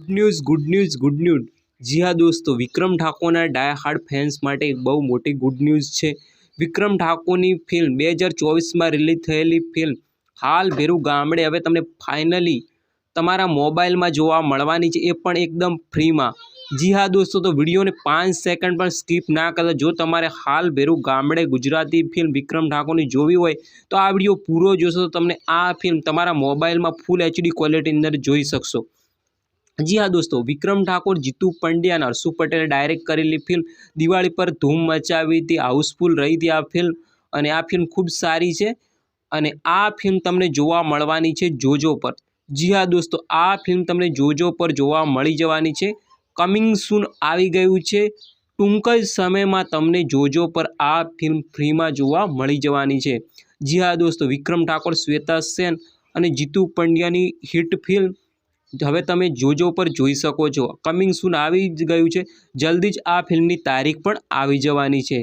Good news जी हाँ दोस्तों, Vikram ठाकुरना die hard fans माटे एक बहु मोटी गुड न्यूज़ है। विक्रम ठाकुरनी फिल्म 2024 में रिलीज थयेली फिल्म हाल भेरू गामडे हवे तमने फाइनली तमारा मोबाइल में जोवा मळवानी छे, ए पण एकदम फ्री में। जी हाँ दोस्तों, तो वीडियो ने 5 सेकंड पर स्कीप ना करता। जो तमारे हाल भेरू गामडे गुजराती फिल्म विक्रम ठाकुरनी जोवी होय तो आ विडियो पूरो जोशो तो तमने आ फिल्म तमारा मोबाइल में फूल एचडी क्वॉलिटी अंदर जोई शकशो। जी हाँ दोस्तों, विक्रम ठाकुर, जीतू पंड्या और हर्षु पटेल डायरेक्ट करेली फिल्म दिवाળી पर धूम मचावी थी, हाउसफुल रही थी आ फिल्म। અને આ ફિલ્મ ખૂબ સારી છે અને આ ફિલ્મ તમને જોવા મળવાની છે જોજો પર। જી હા દોસ્તો, આ ફિલ્મ તમને જોજો પર જોવા મળી જવાની છે। કમિંગ સૂન આવી ગયું છે, ટૂંક જ સમયમાં તમને જોજો પર આ ફિલ્મ ફ્રીમાં જોવા મળી જવાની છે। જી હા દોસ્તો, વિક્રમ ઠાકોર, શ્વેતા સેન અને જીતુ પંડ્યાની હિટ ફિલ્મ હવે તમે જોજો પર જોઈ શકો છો। કમિંગ સૂન આવી જ ગયું છે, જલ્દી જ આ ફિલ્મની તારીખ પણ આવી જવાની છે।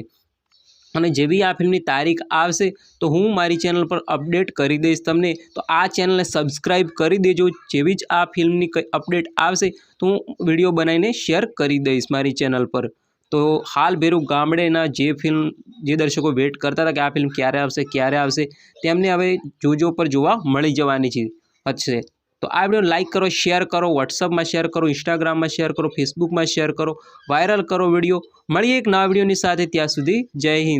અને જેવી આ ફિલ્મની તારીખ આવશે તો હું મારી ચેનલ પર અપડેટ કરી દઈશ તમને। તો આ ચેનલને સબસ્ક્રાઈબ કરી દેજો। જેવી જ આ ફિલ્મની કંઈ અપડેટ આવશે તો હું વિડીયો બનાવીને શેર કરી દઈશ મારી ચેનલ પર। તો હાલ ભેરું ગામડેના જે ફિલ્મ જે દર્શકો વેટ કરતા હતા કે આ ફિલ્મ ક્યારે આવશે તેમને હવે જોજો પર જોવા મળી જવાની છે। तो आ वीडियो लाइक करो, शेर करो, व्हाट्सएप में शेर करो, इंस्टाग्राम में शेर करो, फेसबुक में शेर करो, वायरल करो वीडियो। મળીએ એક નવા વિડીયોની સાથે, ત્યાં સુધી જય હિન્દ।